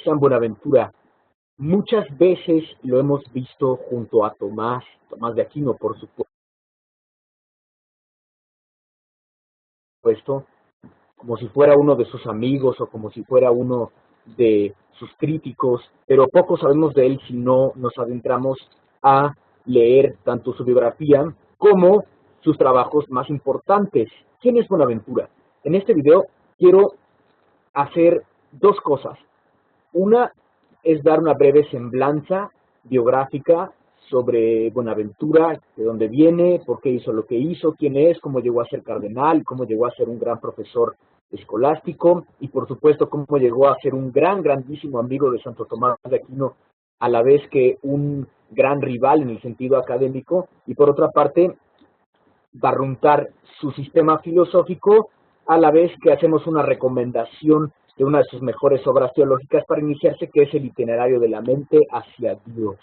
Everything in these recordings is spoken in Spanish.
San Buenaventura. Muchas veces lo hemos visto junto a Tomás de Aquino, por supuesto, como si fuera uno de sus amigos o como si fuera uno de sus críticos, pero poco sabemos de él si no nos adentramos a leer tanto su biografía como sus trabajos más importantes. ¿Quién es Buenaventura? En este video quiero hacer dos cosas. Una es dar una breve semblanza biográfica sobre Buenaventura, de dónde viene, por qué hizo lo que hizo, quién es, cómo llegó a ser cardenal, cómo llegó a ser un gran profesor escolástico y por supuesto cómo llegó a ser un grandísimo amigo de Santo Tomás de Aquino, a la vez que un gran rival en el sentido académico, y por otra parte barruntar su sistema filosófico, a la vez que hacemos una recomendación de una de sus mejores obras teológicas para iniciarse, que es el Itinerario de la mente hacia Dios.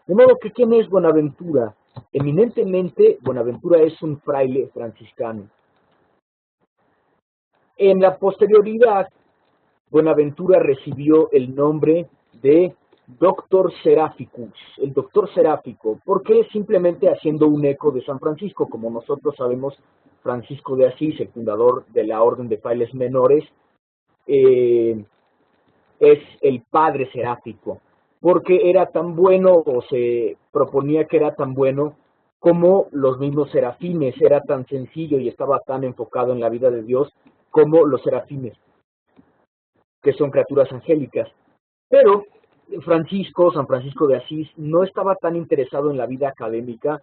De modo que, ¿quién es Buenaventura? Eminentemente, Buenaventura es un fraile franciscano. En la posterioridad, Buenaventura recibió el nombre de Doctor Seraphicus, el doctor seráfico, porque simplemente haciendo un eco de San Francisco. Como nosotros sabemos, Francisco de Asís, el fundador de la Orden de Frailes Menores, es el padre seráfico, porque era tan bueno, o se proponía que era tan bueno como los mismos serafines, era tan sencillo y estaba tan enfocado en la vida de Dios como los serafines, que son criaturas angélicas. Pero San Francisco de Asís, no estaba tan interesado en la vida académica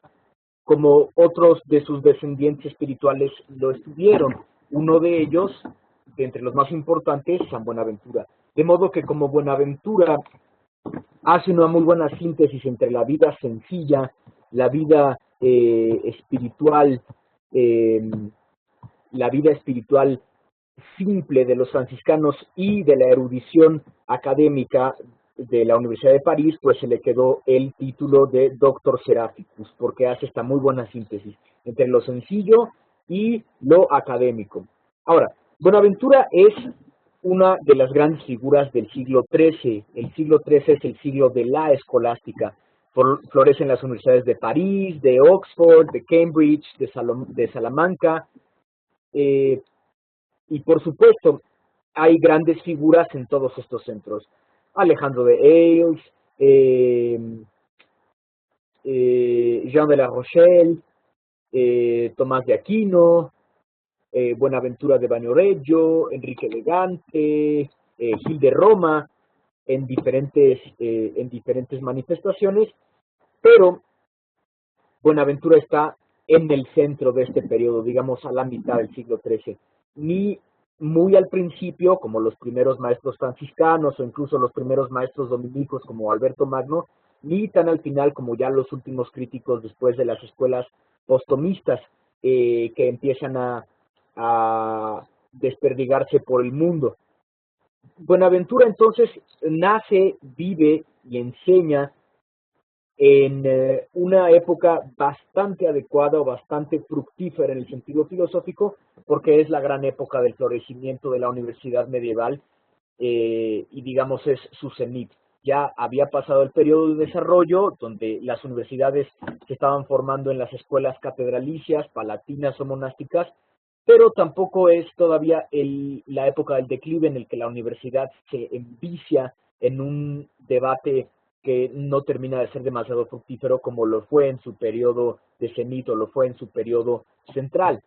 como otros de sus descendientes espirituales lo estuvieron. Uno de ellos, de entre los más importantes, San Buenaventura. De modo que como Buenaventura hace una muy buena síntesis entre la vida sencilla, la vida espiritual, simple de los franciscanos y de la erudición académica de la Universidad de París, pues se le quedó el título de Doctor Seraphicus, porque hace esta muy buena síntesis entre lo sencillo y lo académico. Ahora, Buenaventura es una de las grandes figuras del siglo XIII. El siglo XIII es el siglo de la escolástica. Florecen las universidades de París, de Oxford, de Cambridge, de Salamanca, y por supuesto, hay grandes figuras en todos estos centros. Alejandro de Hales, Jean de la Rochelle, Tomás de Aquino, Buenaventura de Bagnoregio, Enrique de Gante, Gil de Roma, en diferentes manifestaciones, pero Buenaventura está en el centro de este periodo, digamos a la mitad del siglo XIII. Ni muy al principio, como los primeros maestros franciscanos o incluso los primeros maestros dominicos como Alberto Magno, ni tan al final como ya los últimos críticos después de las escuelas postomistas que empiezan a desperdigarse por el mundo. Buenaventura entonces nace, vive y enseña en una época bastante adecuada o bastante fructífera en el sentido filosófico, porque es la gran época del florecimiento de la universidad medieval y digamos es su cenit. Ya había pasado el periodo de desarrollo donde las universidades se estaban formando en las escuelas catedralicias, palatinas o monásticas, pero tampoco es todavía la época del declive en el que la universidad se envicia en un debate que no termina de ser demasiado fructífero como lo fue en su periodo de cenit o lo fue en su periodo central.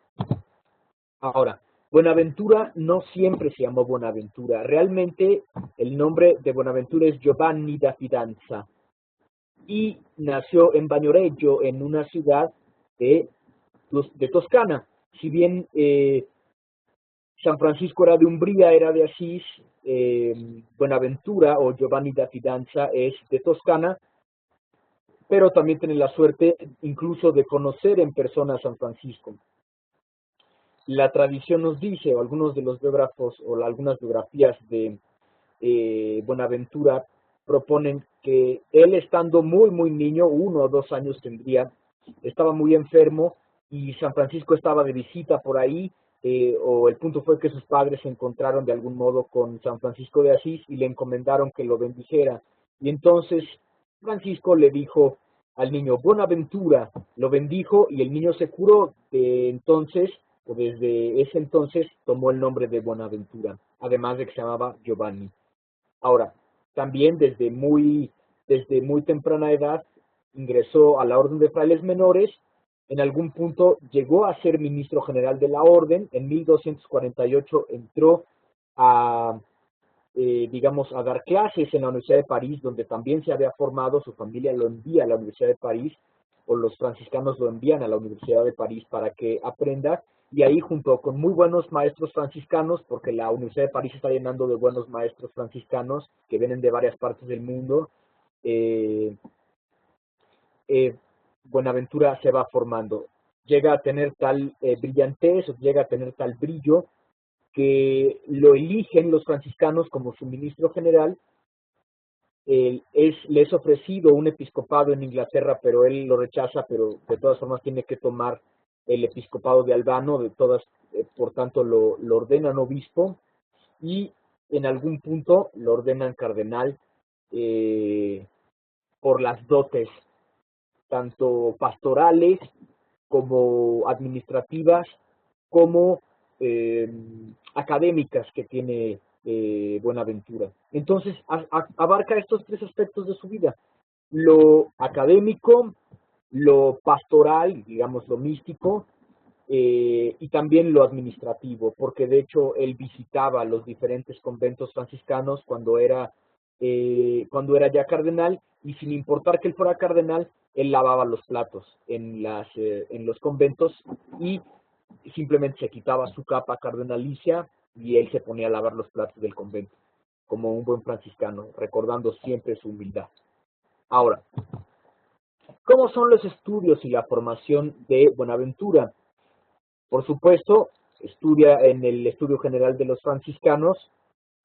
Ahora, Buenaventura no siempre se llamó Buenaventura. Realmente el nombre de Buenaventura es Giovanni da Fidanza y nació en Bagnoregio, en una ciudad de Toscana. Si bien San Francisco era de Umbría, era de Asís, Buenaventura o Giovanni da Fidanza es de Toscana, pero también tiene la suerte incluso de conocer en persona a San Francisco. La tradición nos dice, o algunos de los biógrafos, o algunas biografías de Buenaventura proponen que él estando muy niño, 1 o 2 años tendría, estaba muy enfermo y San Francisco estaba de visita por ahí o el punto fue que sus padres se encontraron de algún modo con San Francisco de Asís y le encomendaron que lo bendijera. Y entonces Francisco le dijo al niño, Buenaventura, lo bendijo y el niño se curó. De entonces, o desde ese entonces, tomó el nombre de Buenaventura, además de que se llamaba Giovanni. Ahora, también desde muy temprana edad ingresó a la Orden de Frailes Menores. En algún punto llegó a ser ministro general de la Orden. En 1248 entró a, digamos, a dar clases en la Universidad de París, donde también se había formado. Su familia lo envía a la Universidad de París, o los franciscanos lo envían a la Universidad de París para que aprenda. Y ahí, junto con muy buenos maestros franciscanos, porque la Universidad de París está llenando de buenos maestros franciscanos que vienen de varias partes del mundo, eh, Buenaventura se va formando. Llega a tener tal brillantez, llega a tener tal brillo, que lo eligen los franciscanos como su ministro general. Le es ofrecido un episcopado en Inglaterra, pero él lo rechaza, pero de todas formas tiene que tomar el episcopado de Albano, por tanto lo ordenan obispo, y en algún punto lo ordenan cardenal por las dotes, tanto pastorales como administrativas, como académicas que tiene Buenaventura. Entonces, abarca estos tres aspectos de su vida: lo académico, lo pastoral, digamos lo místico, y también lo administrativo, porque de hecho él visitaba los diferentes conventos franciscanos cuando era ya cardenal, y sin importar que él fuera cardenal, él lavaba los platos en los conventos y simplemente se quitaba su capa cardenalicia y él se ponía a lavar los platos del convento, como un buen franciscano, recordando siempre su humildad. Ahora, ¿cómo son los estudios y la formación de Buenaventura? Por supuesto, estudia en el Estudio General de los Franciscanos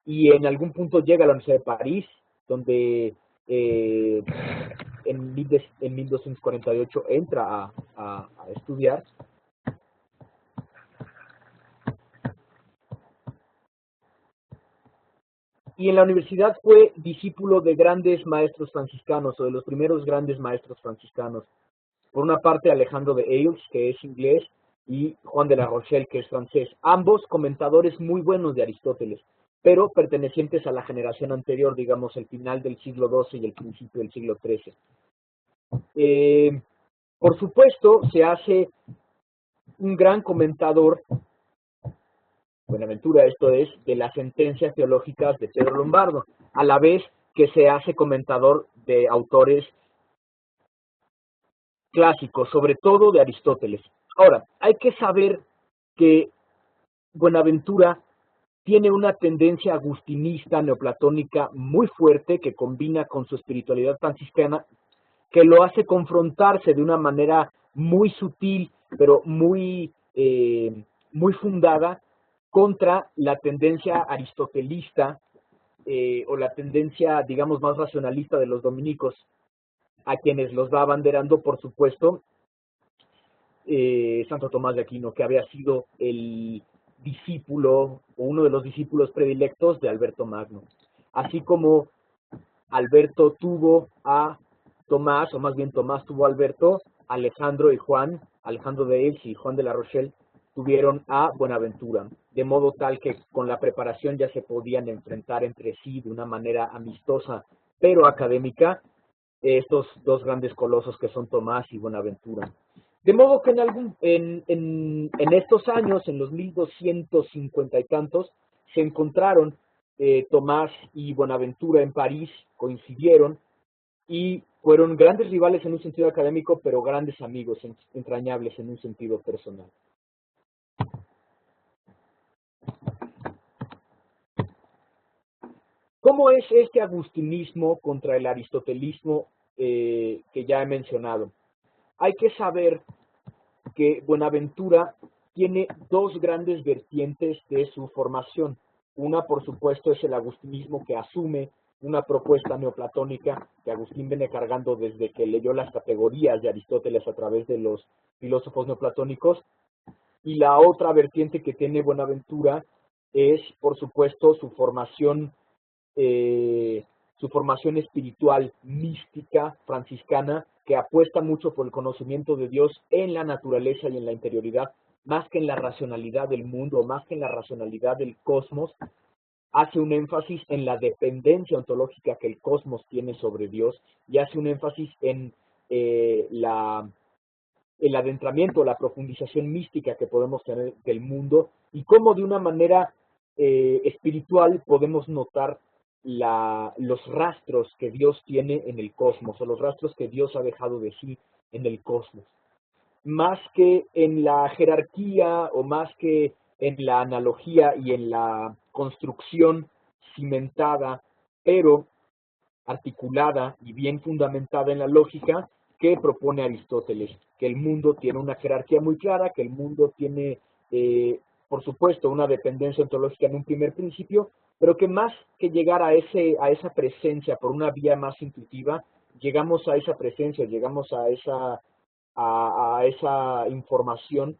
y en algún punto llega a la Universidad de París, donde en 1248 entra a estudiar. Y en la universidad fue discípulo de grandes maestros franciscanos, o de los primeros grandes maestros franciscanos. Por una parte, Alejandro de Ailes, que es inglés, y Juan de la Rochelle, que es francés. Ambos comentadores muy buenos de Aristóteles, pero pertenecientes a la generación anterior, digamos, el final del siglo XII y el principio del siglo XIII. Por supuesto, se hace un gran comentador, Buenaventura, esto es, de las sentencias teológicas de Pedro Lombardo, a la vez que se hace comentador de autores clásicos, sobre todo de Aristóteles. Ahora, hay que saber que Buenaventura tiene una tendencia agustinista neoplatónica muy fuerte que combina con su espiritualidad franciscana, que lo hace confrontarse de una manera muy sutil, pero muy fundada, contra la tendencia aristotelista o la tendencia, digamos, más racionalista de los dominicos, a quienes los va abanderando, por supuesto, Santo Tomás de Aquino, que había sido el discípulo o uno de los discípulos predilectos de Alberto Magno. Así como Alberto tuvo a Tomás, o más bien Tomás tuvo a Alberto, Alejandro y Juan, Alejandro de Ailes y Juan de la Rochelle, tuvieron a Buenaventura, de modo tal que con la preparación ya se podían enfrentar entre sí de una manera amistosa, pero académica, estos dos grandes colosos que son Tomás y Buenaventura. De modo que en estos años, en los 1250 y tantos, se encontraron Tomás y Buenaventura en París, coincidieron y fueron grandes rivales en un sentido académico, pero grandes amigos entrañables en un sentido personal. ¿Cómo es este agustinismo contra el aristotelismo que ya he mencionado? Hay que saber que Buenaventura tiene dos grandes vertientes de su formación. Una, por supuesto, es el agustinismo, que asume una propuesta neoplatónica que Agustín viene cargando desde que leyó las categorías de Aristóteles a través de los filósofos neoplatónicos, Y la otra vertiente que tiene Buenaventura es, por supuesto, su formación espiritual, mística, franciscana, que apuesta mucho por el conocimiento de Dios en la naturaleza y en la interioridad, más que en la racionalidad del mundo, más que en la racionalidad del cosmos. Hace un énfasis en la dependencia ontológica que el cosmos tiene sobre Dios y hace un énfasis en el adentramiento, la profundización mística que podemos tener del mundo y cómo de una manera espiritual podemos notar los rastros que Dios tiene en el cosmos o los rastros que Dios ha dejado de sí en el cosmos. Más que en la jerarquía o más que en la analogía y en la construcción cimentada, pero articulada y bien fundamentada en la lógica que propone Aristóteles, que el mundo tiene una jerarquía muy clara, que el mundo tiene, por supuesto, una dependencia ontológica en un primer principio, pero que más que llegar a esa presencia por una vía más intuitiva, llegamos a esa presencia, llegamos a esa información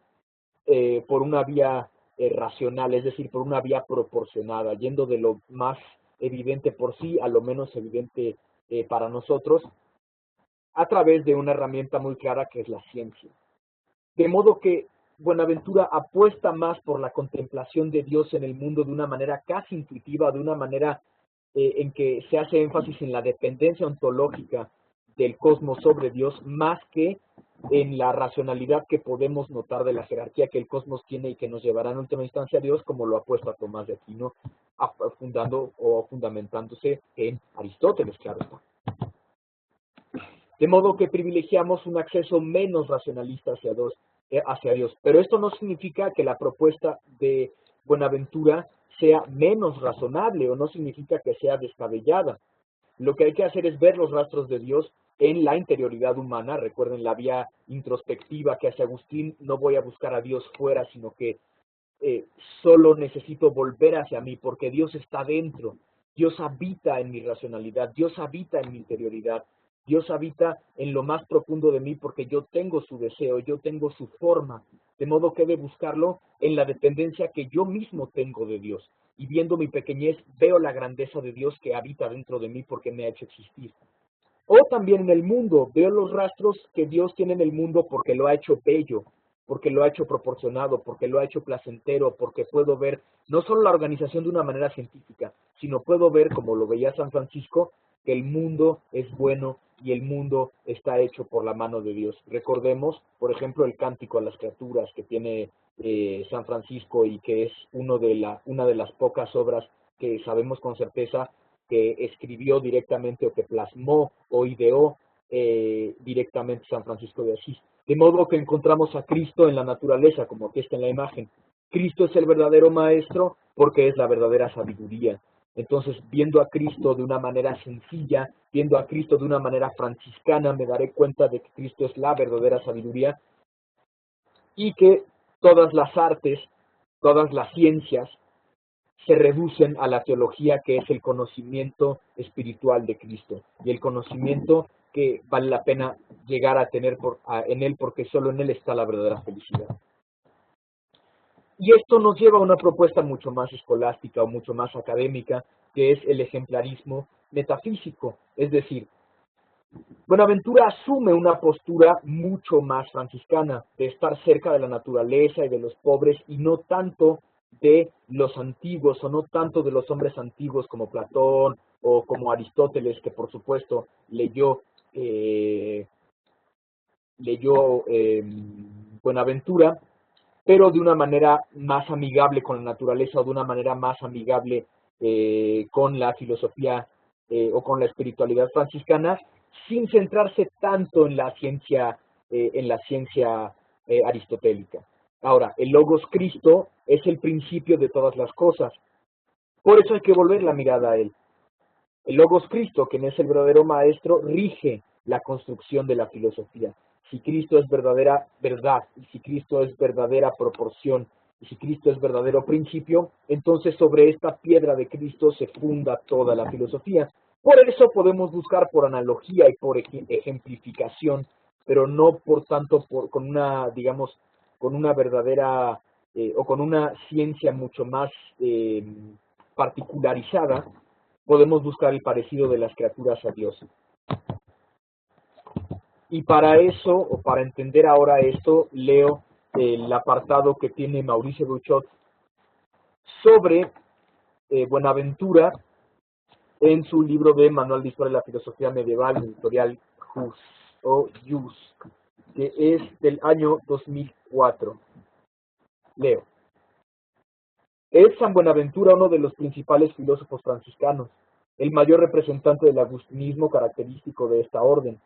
por una vía racional, es decir, por una vía proporcionada, yendo de lo más evidente por sí a lo menos evidente para nosotros, a través de una herramienta muy clara que es la ciencia. De modo que Buenaventura apuesta más por la contemplación de Dios en el mundo de una manera casi intuitiva, de una manera en que se hace énfasis en la dependencia ontológica del cosmos sobre Dios, más que en la racionalidad que podemos notar de la jerarquía que el cosmos tiene y que nos llevará en última instancia a Dios, como lo ha puesto a Tomás de Aquino, fundando o fundamentándose en Aristóteles, claro está. De modo que privilegiamos un acceso menos racionalista hacia Dios. Pero esto no significa que la propuesta de Buenaventura sea menos razonable o no significa que sea descabellada. Lo que hay que hacer es ver los rastros de Dios en la interioridad humana. Recuerden la vía introspectiva que hace Agustín, no voy a buscar a Dios fuera, sino que solo necesito volver hacia mí porque Dios está dentro. Dios habita en mi racionalidad, Dios habita en mi interioridad. Dios habita en lo más profundo de mí porque yo tengo su deseo, yo tengo su forma, de modo que he de buscarlo en la dependencia que yo mismo tengo de Dios. Y viendo mi pequeñez, veo la grandeza de Dios que habita dentro de mí porque me ha hecho existir. O también en el mundo, veo los rastros que Dios tiene en el mundo porque lo ha hecho bello, porque lo ha hecho proporcionado, porque lo ha hecho placentero, porque puedo ver no solo la organización de una manera científica, sino puedo ver, como lo veía San Francisco, que el mundo es bueno y el mundo está hecho por la mano de Dios. Recordemos, por ejemplo, el Cántico a las Criaturas que tiene San Francisco y que es una de las pocas obras que sabemos con certeza que escribió directamente o que plasmó o ideó directamente San Francisco de Asís. De modo que encontramos a Cristo en la naturaleza, como aquí está en la imagen. Cristo es el verdadero maestro porque es la verdadera sabiduría. Entonces, viendo a Cristo de una manera sencilla, viendo a Cristo de una manera franciscana, me daré cuenta de que Cristo es la verdadera sabiduría y que todas las artes, todas las ciencias, se reducen a la teología, que es el conocimiento espiritual de Cristo y el conocimiento que vale la pena llegar a tener en Él, porque solo en Él está la verdadera felicidad. Y esto nos lleva a una propuesta mucho más escolástica o mucho más académica, que es el ejemplarismo metafísico. Es decir, Buenaventura asume una postura mucho más franciscana, de estar cerca de la naturaleza y de los pobres, y no tanto de los antiguos, o no tanto de los hombres antiguos como Platón o como Aristóteles, que por supuesto leyó Buenaventura, pero de una manera más amigable con la naturaleza o de una manera más amigable con la filosofía o con la espiritualidad franciscana, sin centrarse tanto en la ciencia aristotélica. Ahora, el Logos Cristo es el principio de todas las cosas. Por eso hay que volver la mirada a Él. El Logos Cristo, quien es el verdadero maestro, rige la construcción de la filosofía. Si Cristo es verdadera verdad, y si Cristo es verdadera proporción, y si Cristo es verdadero principio, entonces sobre esta piedra de Cristo se funda toda la filosofía. Por eso podemos buscar por analogía y por ejemplificación, pero no por tanto con una, digamos, con una verdadera o con una ciencia mucho más particularizada, podemos buscar el parecido de las criaturas a Dios. Y para eso, o para entender ahora esto, leo el apartado que tiene Mauricio Buchot sobre Buenaventura en su libro de Manual de Historia de la Filosofía Medieval, editorial Jus, que es del año 2004. Leo. Es San Buenaventura uno de los principales filósofos franciscanos, el mayor representante del agustinismo característico de esta orden,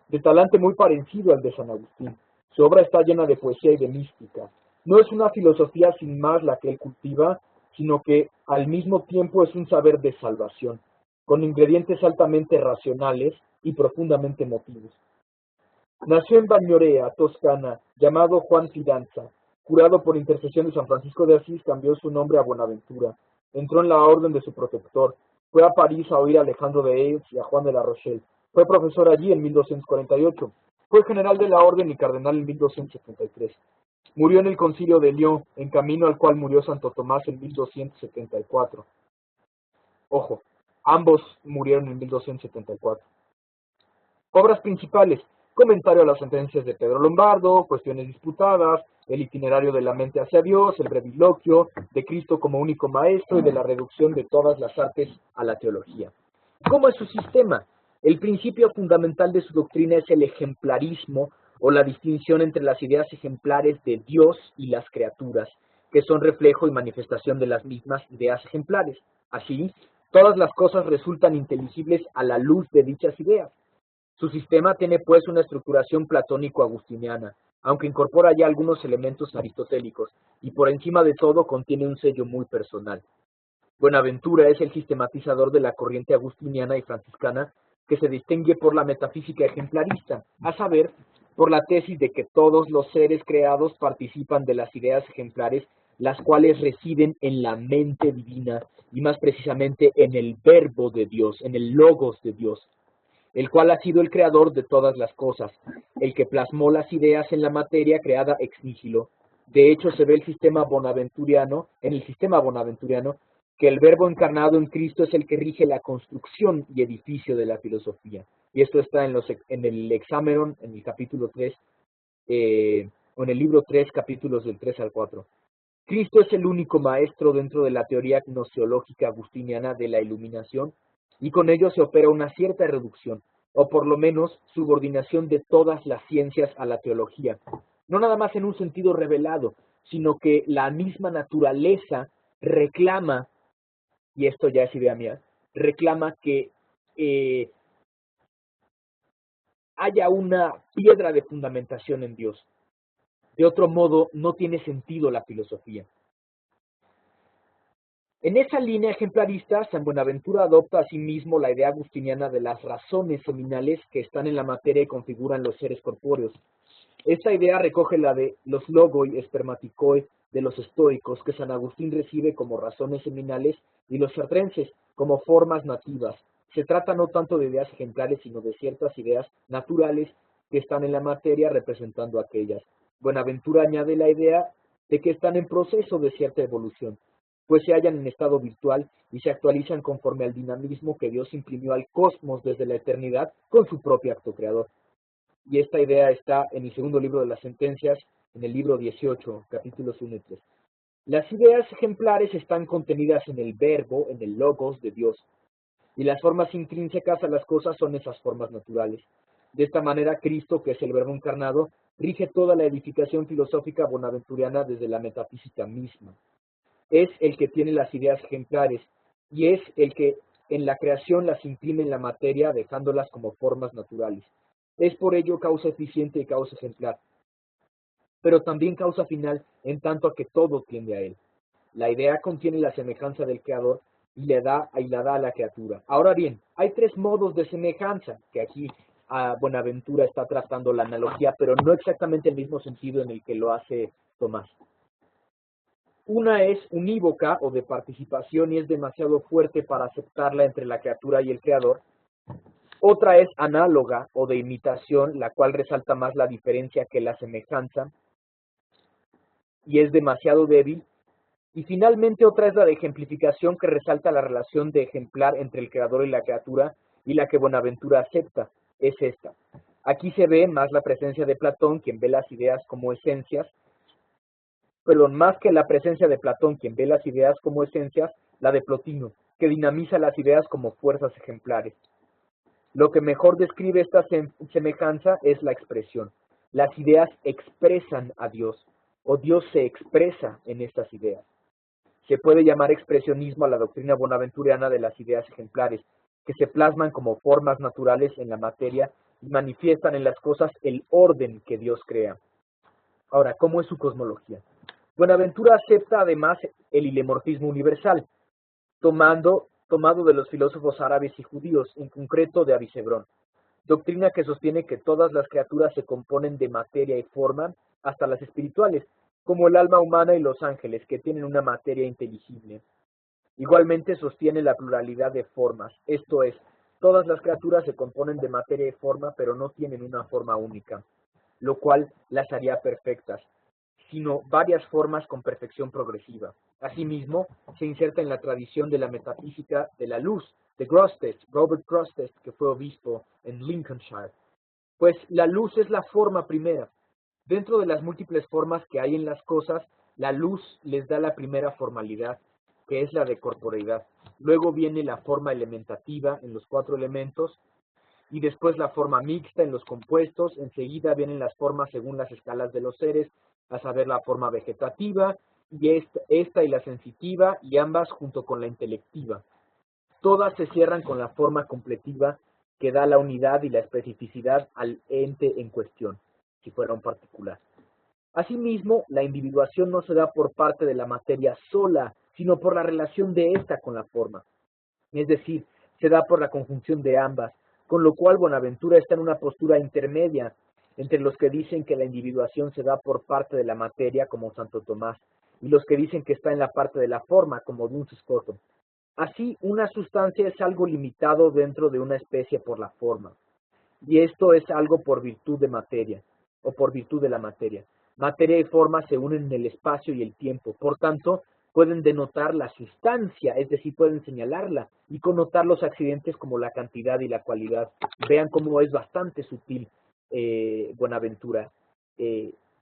de talante muy parecido al de San Agustín. Su obra está llena de poesía y de mística. No es una filosofía sin más la que él cultiva, sino que al mismo tiempo es un saber de salvación, con ingredientes altamente racionales y profundamente emotivos. Nació en Bagnorea, Toscana, llamado Juan Fidanza. Curado por intercesión de San Francisco de Asís, cambió su nombre a Buenaventura. Entró en la orden de su protector. Fue a París a oír a Alejandro de Aix y a Juan de la Rochelle. Fue profesor allí en 1248. Fue general de la orden y cardenal en 1273. Murió en el concilio de Lyon, en camino al cual murió Santo Tomás en 1274. Ojo, ambos murieron en 1274. Obras principales: comentario a las sentencias de Pedro Lombardo, cuestiones disputadas, el itinerario de la mente hacia Dios, el breviloquio, de Cristo como único maestro y de la reducción de todas las artes a la teología. ¿Cómo es su sistema? El principio fundamental de su doctrina es el ejemplarismo, o la distinción entre las ideas ejemplares de Dios y las criaturas, que son reflejo y manifestación de las mismas ideas ejemplares. Así, todas las cosas resultan inteligibles a la luz de dichas ideas. Su sistema tiene pues una estructuración platónico-agustiniana, aunque incorpora ya algunos elementos aristotélicos, y por encima de todo contiene un sello muy personal. Buenaventura es el sistematizador de la corriente agustiniana y franciscana, que se distingue por la metafísica ejemplarista, a saber, por la tesis de que todos los seres creados participan de las ideas ejemplares, las cuales residen en la mente divina, y más precisamente en el verbo de Dios, en el logos de Dios, el cual ha sido el creador de todas las cosas, el que plasmó las ideas en la materia creada ex nihilo. De hecho, se ve en el sistema bonaventuriano, que el verbo encarnado en Cristo es el que rige la construcción y edificio de la filosofía. Y esto está en el Hexámeron, en el capítulo 3, o en el libro 3, capítulos del 3 al 4. Cristo es el único maestro dentro de la teoría gnoseológica agustiniana de la iluminación, y con ello se opera una cierta reducción, o por lo menos subordinación de todas las ciencias a la teología, no nada más en un sentido revelado, sino que la misma naturaleza reclama, y esto ya es idea mía, reclama que haya una piedra de fundamentación en Dios. De otro modo, no tiene sentido la filosofía. En esa línea ejemplarista, San Buenaventura adopta asimismo la idea agustiniana de las razones seminales que están en la materia y configuran los seres corpóreos. Esta idea recoge la de los logoi espermaticoi de los estoicos, que San Agustín recibe como razones seminales, y los chartrenses como formas nativas. Se trata no tanto de ideas ejemplares, sino de ciertas ideas naturales que están en la materia representando aquellas. Buenaventura añade la idea de que están en proceso de cierta evolución, pues se hallan en estado virtual y se actualizan conforme al dinamismo que Dios imprimió al cosmos desde la eternidad con su propio acto creador. Y esta idea está en el segundo libro de las sentencias, en el libro 18, capítulos 1 y 3. Las ideas ejemplares están contenidas en el verbo, en el logos de Dios, y las formas intrínsecas a las cosas son esas formas naturales. De esta manera, Cristo, que es el verbo encarnado, rige toda la edificación filosófica bonaventuriana desde la metafísica misma. Es el que tiene las ideas ejemplares, y es el que en la creación las imprime en la materia, dejándolas como formas naturales. Es por ello causa eficiente y causa ejemplar, pero también causa final en tanto a que todo tiende a él. La idea contiene la semejanza del creador y la da a la criatura. Ahora bien, hay tres modos de semejanza, que aquí Buenaventura está tratando la analogía, pero no exactamente el mismo sentido en el que lo hace Tomás. Una es unívoca o de participación y es demasiado fuerte para aceptarla entre la criatura y el creador. Otra es análoga o de imitación, la cual resalta más la diferencia que la semejanza. y es demasiado débil. Y finalmente otra es la de ejemplificación, que resalta la relación de ejemplar entre el creador y la criatura, y la que Bonaventura acepta es esta. Aquí se ve más la presencia de Platón, quien ve las ideas como esencias, perdón, más que la presencia de Platón, quien ve las ideas como esencias, la de Plotino, que dinamiza las ideas como fuerzas ejemplares. Lo que mejor describe esta semejanza es la expresión. Las ideas expresan a Dios, o Dios se expresa en estas ideas. Se puede llamar expresionismo a la doctrina bonaventuriana de las ideas ejemplares, que se plasman como formas naturales en la materia y manifiestan en las cosas el orden que Dios crea. Ahora, ¿cómo es su cosmología? Buenaventura acepta además el hilemorfismo universal, tomado de los filósofos árabes y judíos, en concreto de Avicebrón, doctrina que sostiene que todas las criaturas se componen de materia y forma, hasta las espirituales, como el alma humana y los ángeles, que tienen una materia inteligible. Igualmente sostiene la pluralidad de formas, esto es, todas las criaturas se componen de materia y forma, pero no tienen una forma única, lo cual las haría perfectas, sino varias formas con perfección progresiva. Asimismo, se inserta en la tradición de la metafísica de la luz, de Grosseteste, Robert Grosseteste, que fue obispo en Lincolnshire. Pues la luz es la forma primera. Dentro de las múltiples formas que hay en las cosas, la luz les da la primera formalidad, que es la de corporeidad. Luego viene la forma elementativa en los 4 elementos, y después la forma mixta en los compuestos. Enseguida vienen las formas según las escalas de los seres, a saber, la forma vegetativa, y esta y la sensitiva, y ambas junto con la intelectiva. Todas se cierran con la forma completiva, que da la unidad y la especificidad al ente en cuestión, si fuera un particular. Asimismo, la individuación no se da por parte de la materia sola, sino por la relación de ésta con la forma. Es decir, se da por la conjunción de ambas, con lo cual Bonaventura está en una postura intermedia entre los que dicen que la individuación se da por parte de la materia, como Santo Tomás, y los que dicen que está en la parte de la forma, como Duns Scoto. Así, una sustancia es algo limitado dentro de una especie por la forma, y esto es algo por virtud de materia, o por virtud de la materia. Materia y forma se unen en el espacio y el tiempo, por tanto, pueden denotar la sustancia, es decir, pueden señalarla, y connotar los accidentes como la cantidad y la cualidad. Vean cómo es bastante sutil Buenaventura,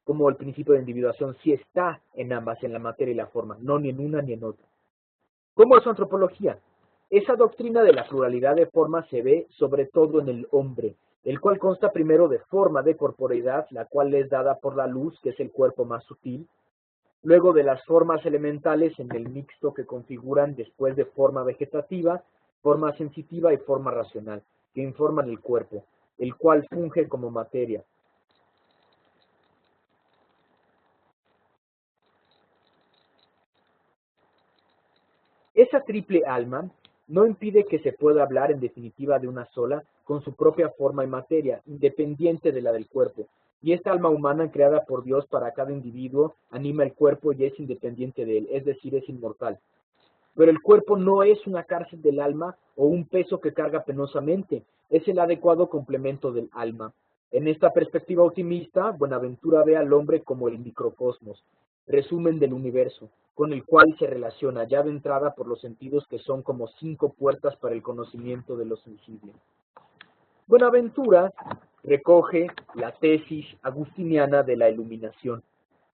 como el principio de individuación sí está en ambas, en la materia y la forma, no ni en una ni en otra. ¿Cómo es su antropología? Esa doctrina de la pluralidad de formas se ve sobre todo en el hombre, el cual consta primero de forma de corporeidad, la cual es dada por la luz, que es el cuerpo más sutil, luego de las formas elementales en el mixto que configuran después de forma vegetativa, forma sensitiva y forma racional, que informan el cuerpo, el cual funge como materia. Esa triple alma no impide que se pueda hablar en definitiva de una sola, con su propia forma y materia, independiente de la del cuerpo. Y esta alma humana creada por Dios para cada individuo anima el cuerpo y es independiente de él, es decir, es inmortal. Pero el cuerpo no es una cárcel del alma o un peso que carga penosamente, es el adecuado complemento del alma. En esta perspectiva optimista, Buenaventura ve al hombre como el microcosmos, resumen del universo, con el cual se relaciona ya de entrada por los sentidos, que son como 5 puertas para el conocimiento de lo sensible. Buenaventura recoge la tesis agustiniana de la iluminación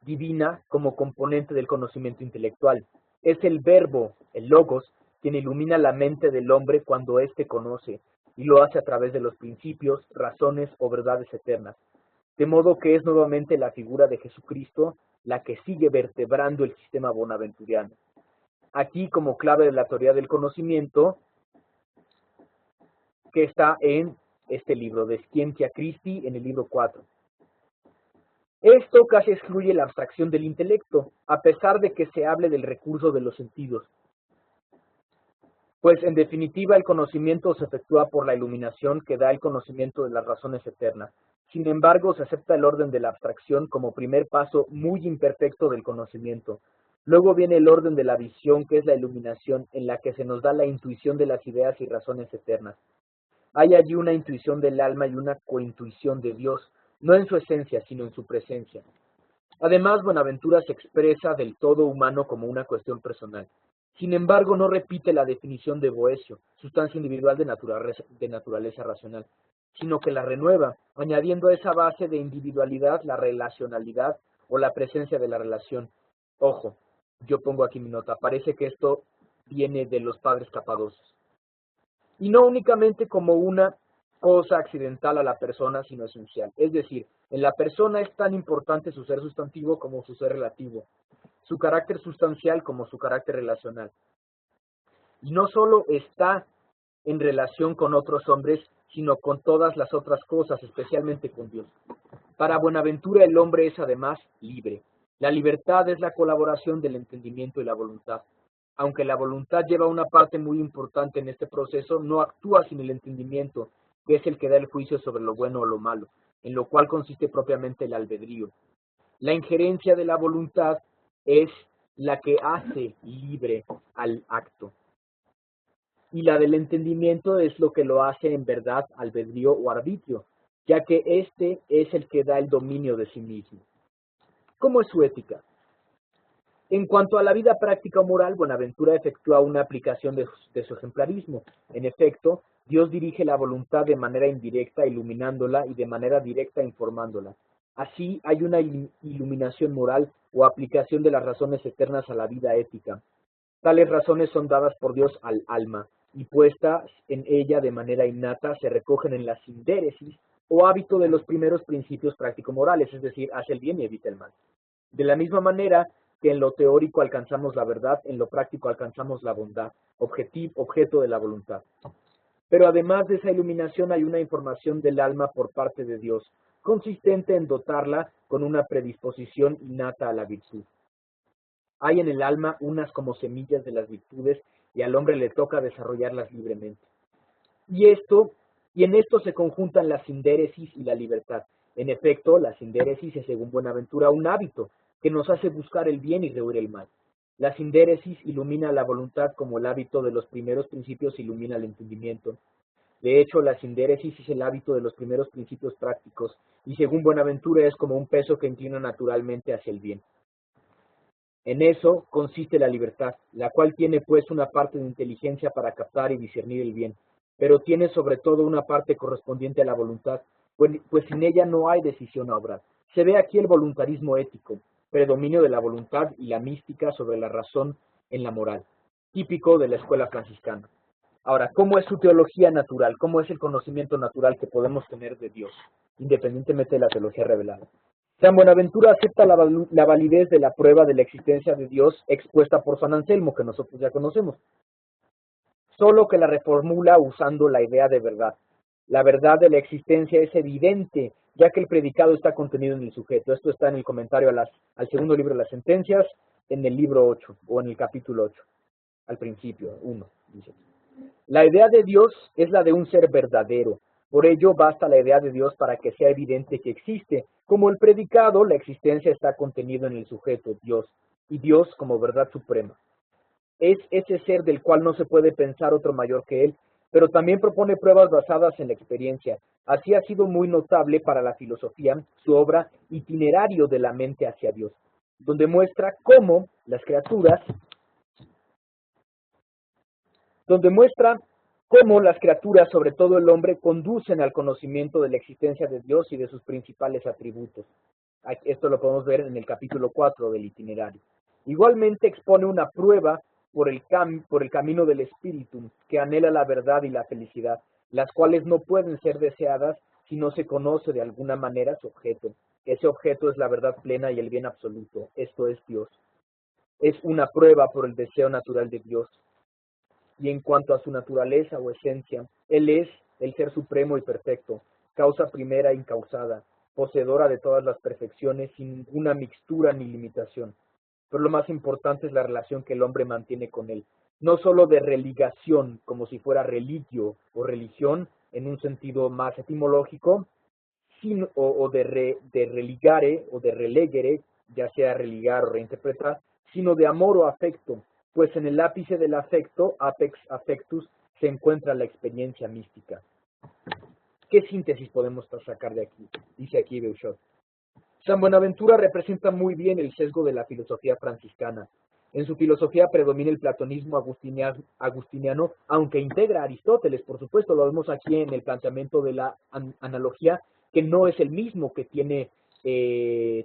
divina como componente del conocimiento intelectual. Es el verbo, el logos, quien ilumina la mente del hombre cuando éste conoce, y lo hace a través de los principios, razones o verdades eternas. De modo que es nuevamente la figura de Jesucristo la que sigue vertebrando el sistema bonaventuriano. Aquí, como clave de la teoría del conocimiento, que está en este libro, de Scientia Christi, en el libro 4. Esto casi excluye la abstracción del intelecto, a pesar de que se hable del recurso de los sentidos. Pues, en definitiva, el conocimiento se efectúa por la iluminación que da el conocimiento de las razones eternas. Sin embargo, se acepta el orden de la abstracción como primer paso muy imperfecto del conocimiento. Luego viene el orden de la visión, que es la iluminación, en la que se nos da la intuición de las ideas y razones eternas. Hay allí una intuición del alma y una cointuición de Dios, no en su esencia, sino en su presencia. Además, Buenaventura se expresa del todo humano como una cuestión personal. Sin embargo, no repite la definición de Boecio, sustancia individual de naturaleza racional, sino que la renueva, añadiendo a esa base de individualidad la relacionalidad o la presencia de la relación. Ojo, yo pongo aquí mi nota, parece que esto viene de los padres capadosos. Y no únicamente como una cosa accidental a la persona, sino esencial. Es decir, en la persona es tan importante su ser sustantivo como su ser relativo, su carácter sustancial como su carácter relacional. Y no solo está en relación con otros hombres, sino con todas las otras cosas, especialmente con Dios. Para Buenaventura el hombre es además libre. La libertad es la colaboración del entendimiento y la voluntad. Aunque la voluntad lleva una parte muy importante en este proceso, no actúa sin el entendimiento, que es el que da el juicio sobre lo bueno o lo malo, en lo cual consiste propiamente el albedrío. La injerencia de la voluntad es la que hace libre al acto. Y la del entendimiento es lo que lo hace en verdad albedrío o arbitrio, ya que este es el que da el dominio de sí mismo. ¿Cómo es su ética? En cuanto a la vida práctica o moral, Buenaventura efectúa una aplicación de su ejemplarismo. En efecto, Dios dirige la voluntad de manera indirecta, iluminándola, y de manera directa, informándola. Así, hay una iluminación moral o aplicación de las razones eternas a la vida ética. Tales razones son dadas por Dios al alma, y puestas en ella de manera innata se recogen en la sindéresis o hábito de los primeros principios práctico-morales, es decir, hace el bien y evita el mal. De la misma manera que en lo teórico alcanzamos la verdad, en lo práctico alcanzamos la bondad, objeto de la voluntad. Pero además de esa iluminación hay una información del alma por parte de Dios, consistente en dotarla con una predisposición innata a la virtud. Hay en el alma unas como semillas de las virtudes y al hombre le toca desarrollarlas libremente. Y en esto se conjuntan la sindéresis y la libertad. En efecto, la sindéresis es, según Buenaventura, un hábito que nos hace buscar el bien y rehuir el mal. La sindéresis ilumina la voluntad como el hábito de los primeros principios ilumina el entendimiento. De hecho, la sindéresis es el hábito de los primeros principios prácticos y, según Buenaventura, es como un peso que inclina naturalmente hacia el bien. En eso consiste la libertad, la cual tiene pues una parte de inteligencia para captar y discernir el bien, pero tiene sobre todo una parte correspondiente a la voluntad, pues sin ella no hay decisión a obrar. Se ve aquí el voluntarismo ético, predominio de la voluntad y la mística sobre la razón en la moral, típico de la escuela franciscana. Ahora, ¿cómo es su teología natural? ¿Cómo es el conocimiento natural que podemos tener de Dios, independientemente de la teología revelada? San Buenaventura acepta la validez de la prueba de la existencia de Dios expuesta por San Anselmo, que nosotros ya conocemos, solo que la reformula usando la idea de verdad. La verdad de la existencia es evidente, ya que el predicado está contenido en el sujeto. Esto está en el comentario al segundo libro de las sentencias, en el libro 8, o en el capítulo 8, al principio, 1, dice. La idea de Dios es la de un ser verdadero. Por ello basta la idea de Dios para que sea evidente que existe. Como el predicado, la existencia está contenida en el sujeto, Dios, y Dios como verdad suprema. Es ese ser del cual no se puede pensar otro mayor que él, pero también propone pruebas basadas en la experiencia. Así ha sido muy notable para la filosofía su obra Itinerario de la mente hacia Dios, donde muestra cómo las criaturas sobre todo el hombre, conducen al conocimiento de la existencia de Dios y de sus principales atributos. Esto lo podemos ver en el capítulo 4 del Itinerario. Igualmente expone una prueba por el camino del espíritu, que anhela la verdad y la felicidad, las cuales no pueden ser deseadas si no se conoce de alguna manera su objeto. Ese objeto es la verdad plena y el bien absoluto, esto es Dios. Es una prueba por el deseo natural de Dios. Y en cuanto a su naturaleza o esencia, Él es el ser supremo y perfecto, causa primera e incausada, poseedora de todas las perfecciones, sin ninguna mixtura ni limitación. Pero lo más importante es la relación que el hombre mantiene con Él, no solo de religación, como si fuera religio o religión, en un sentido más etimológico, o de religare o de relegere, ya sea religar o reinterpretar, sino de amor o afecto, pues en el ápice del afecto, apex affectus, se encuentra la experiencia mística. ¿Qué síntesis podemos sacar de aquí? Dice aquí Beuchot. San Buenaventura representa muy bien el sesgo de la filosofía franciscana. En su filosofía predomina el platonismo agustiniano, aunque integra a Aristóteles, por supuesto, lo vemos aquí en el planteamiento de la analogía, que no es el mismo que tiene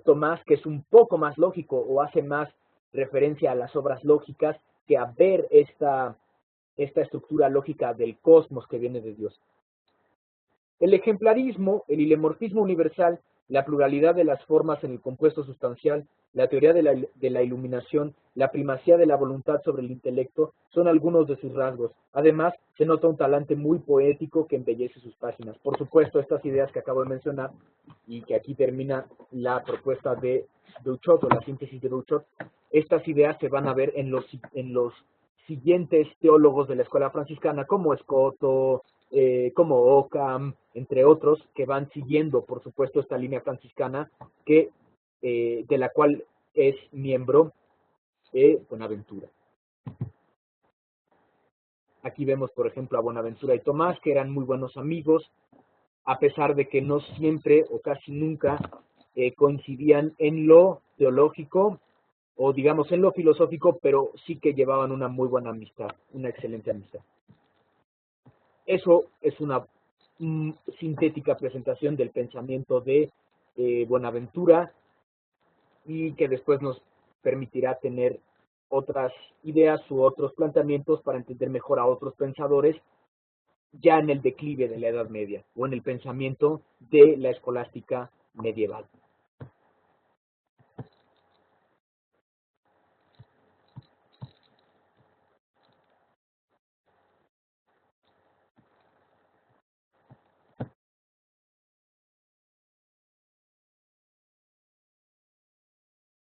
Tomás, que es un poco más lógico o hace más referencia a las obras lógicas que a ver esta estructura lógica del cosmos que viene de Dios. El ejemplarismo, el hilemorfismo universal, la pluralidad de las formas en el compuesto sustancial, la teoría de la iluminación, la primacía de la voluntad sobre el intelecto, son algunos de sus rasgos. Además, se nota un talante muy poético que embellece sus páginas. Por supuesto, estas ideas que acabo de mencionar, y que aquí termina la propuesta de Beuchot, o la síntesis de Beuchot, estas ideas se van a ver en los siguientes teólogos de la escuela franciscana, como Escoto, como Occam, entre otros, que van siguiendo, por supuesto, esta línea franciscana, de la cual es miembro Buenaventura. Aquí vemos, por ejemplo, a Buenaventura y Tomás, que eran muy buenos amigos, a pesar de que no siempre o casi nunca coincidían en lo teológico o digamos en lo filosófico, pero sí que llevaban una muy buena amistad, una excelente amistad. Eso es una sintética presentación del pensamiento de Buenaventura y que después nos permitirá tener otras ideas u otros planteamientos para entender mejor a otros pensadores ya en el declive de la Edad Media o en el pensamiento de la escolástica medieval.